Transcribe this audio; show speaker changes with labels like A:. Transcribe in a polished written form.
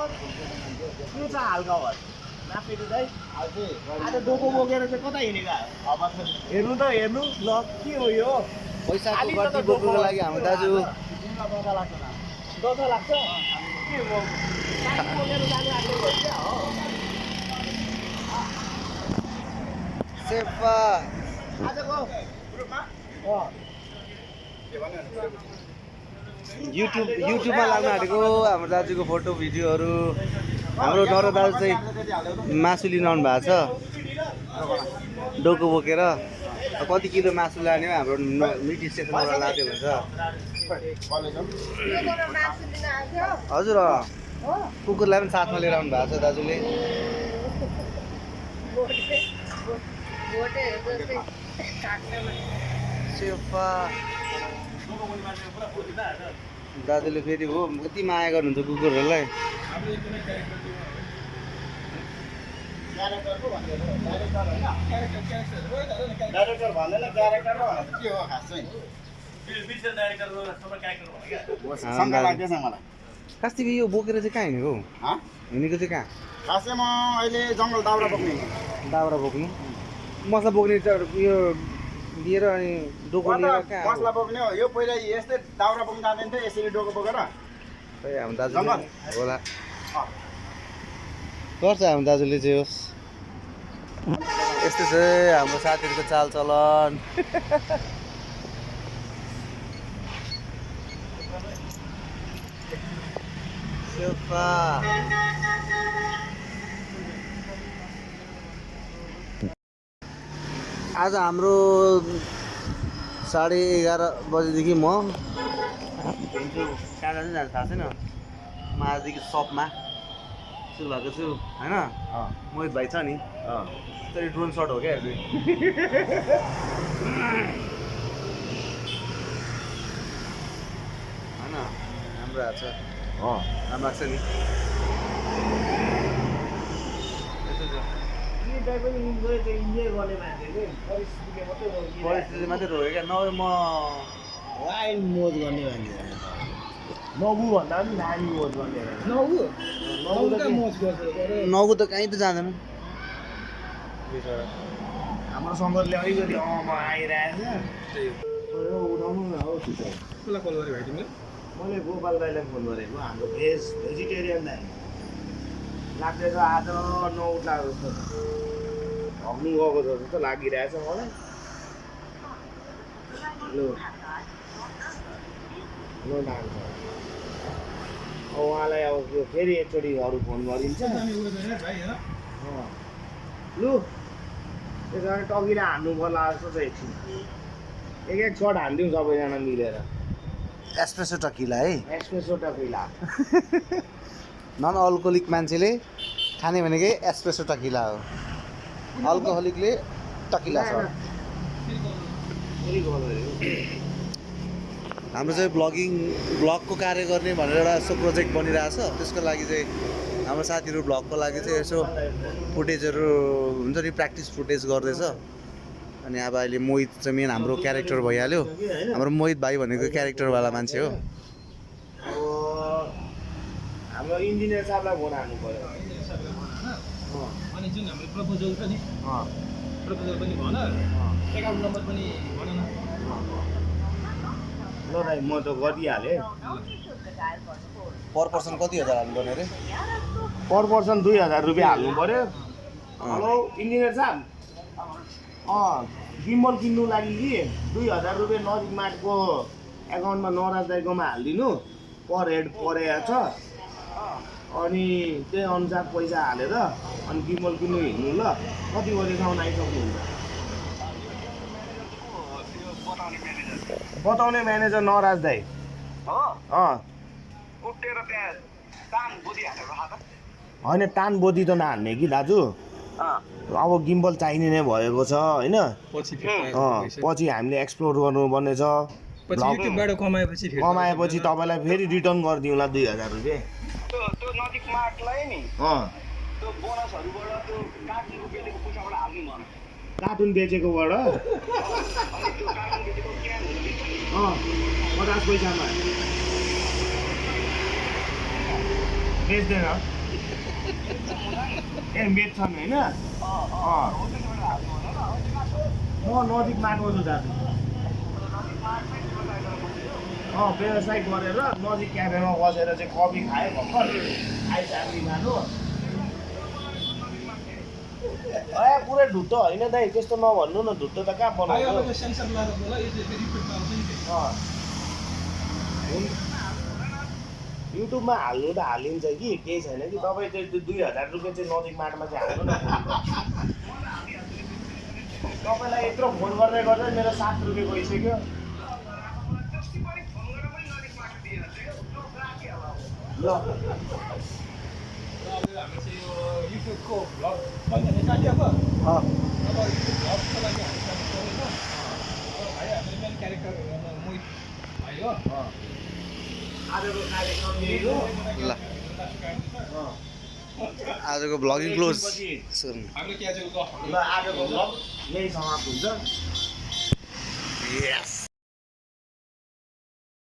A: के छ हालखबर नापेटी दाइ आज डोको बोकेर चाहिँ कता हिँडेका हेर्नु त हेर्नु ल के हो यो
B: पैसाको गड्डी बोक्नुको लागि हाम्रो दाजु
A: दशा लाग्छ के हो गाडी बोकेर जानु आएको हो क्या हो
B: सेफा
A: आजको ग्रुपमा
B: युट्युबमा लाग्न आँटेको हाम्रो दाजुको फोटो भिडियोहरू हाम्रो डर दाजु चाहिँ मासु लिन आउनु भएको छ डोको बोकेर कति किलो मासु लाने हो हाम्रो मिट स्टेसनबाट लाँदै हुन्छ हजुर कुकुरलाई पनि साथमा लिएर आउनु भएको छ दाजुले सेफा दाजुले फेरि हो कति माया गर्नुहुन्छ कुकुरहरूलाई
A: डाइरेक्टर भन्दैन क्यारेक्टर हो के हो खास चाहिँ
B: खासै यो बोकेर चाहिँ कहाँ हिँडेको हिँडेको चाहिँ कहाँ
A: खासै म अहिले जङ्गल दाउरा बोक्ने
B: दाउरा बोक्नु मसला बोक्ने यो लिएर अनि डोको लिएर कहाँ
A: मसला बोक्ने हो यो पहिला यस्तै दाउरा बोक्न जाँदैन थियो यसरी डोको बोकेर
B: खै हाम्रो दाजु होला गर्छ हाम्रो दाजुले चाहिँ होस् यस्तो छ हाम्रो साथीहरूको चालचलन सेफा आज हाम्रो 11:30 बजेदेखि म हिँड्छु कहाँ जान्छ थाहा छैन म आजदेखि सपमा सुरु भएको छु होइन मोहित भाइ छ नि त्यसरी ड्रोन सट हो क्या होइन राम्रो आएको छ राम्रो लाग्छ नि परिस्थिति मात्रै रोयो क्या नभए म
A: वाइल्ड मोज गर्ने मान्छे नगु भन्दा पनि नानी मोज गर्ने
B: नगु त कहीँ त जाँदैन
A: हाम्रो सङ्गतले अलिकति म आइरहेछ उठाउनु न हो
C: कसलाई कल गरे भाइ तिमीले
A: मैले गोपाल दाइलाई फोन गरेको हाम्रो भेजिटेरियन दाइ लाग्दैछ आज नउठ्ला जस्तो हग्नु गएको जस्तो लागिरहेछ मलाई लु डान्स उहाँलाई अब त्यो फेरि एकचोटि अरू फोन गरिन्छ लु त्यसो भने टकिला हान्नु पर्ला जस्तो छ एकछिन एक सर्ट हानिदिउँ सबैजना मिलेर
B: एस्प्रेसो टकिला है
A: एस्प्रेसो टकिला
B: नन अल्कोहोलिक मान्छेले खाने भनेकै एस्प्रेसो टकिला हो अल्कोहोलिकले टकिला छ हाम्रो चाहिँ ब्लगको कार्य गर्ने भनेर एउटा यस्तो प्रोजेक्ट बनिरहेछ त्यसको लागि चाहिँ हाम्रो साथीहरू ब्लगको लागि चाहिँ यसो फुटेजहरू हुन्छ नि प्र्याक्टिस फुटेज गर्दैछ अनि अब अहिले मोहित चाहिँ मेन हाम्रो क्यारेक्टर भइहाल्यो हाम्रो मोहित भाइ भनेको क्यारेक्टरवाला मान्छे हो
A: हाम्रो इन्जिनियर साहबलाई फोन हाल्नु पर्यो
C: अनि जुन हाम्रो प्रपोजल छ नि प्रपोजल पनि भन एकाउन्ट नम्बर पनि भन न
A: ल भाइ म त गरिहालेँ
B: पर पर्सन कति हजार हाल्नुपर्ने अरे
A: पर पर्सन 2000 रुपियाँ हाल्नु पर्यो हेलो इन्जिनियर साहब गिम्बल किन्नु लागि कि 2000 रुपियाँ नजिक माटको एकाउन्टमा नराज दाइकोमा हालिदिनु पर हेड परेको छ अनि त्यही अनुसार पैसा हालेर अनि गिम्बल किन्नु हिँड्नु ल कति बजेसम्म आइसक्नुहुन्छ बताउने म्यानेजर नराज दाइ होइन तान बोधी त नहाल्ने कि दाजु अब गिम्बल चाहिने नै भएको छ होइन पछि हामीले एक्सप्लोर गर्नुपर्ने छ कमाएपछि तपाईँलाई फेरि रिटर्न गरिदिउँला 2000 रुपियाँ कार्टुन बेचेकोबाट 50 पैसामा बेच्दैन ए बेच्छन् होइन म नजिक माटो छु दाजु व्यवसाय गरेर नजिक क्याफेमा बसेर चाहिँ कफी खाएँ भर्खर आइसाग्ने माटो पुरै ढुट्टो होइन दाइ त्यस्तो नभन्नु न ढुट्टो त कहाँ
C: भाइ अब
A: बनाउँछ
C: त्यो सेन्सर लगाएर बोला यो चाहिँ रिपिटमा आउँछ नि
A: युट्युबमा हाल्नु त हालिन्छ कि केही छैन कि तपाईँ त्यो 2000 रुपियाँ चाहिँ नजिक माटोमा चाहिँ हाल्नु न तपाईँलाई यत्रो फोन गर्दै गर्दै मेरो 7 रुपियाँ गइसक्यो ल
C: अब हामी चाहिँ यो युट्युबको भ्लग बन्ने काटिएको अब युट्युब भ्लगको लागि हामी काम गरेको भाइ हामीले मेन क्यारेक्टर मोहित भाइ हो
A: आजको कार्यक्रम यही हो
B: ल आजको भ्लगिङ क्लोज
C: हाम्रो क्याजुअल गफ
A: ल आजको भ्लग यही समाप्त हुन्छ
B: यस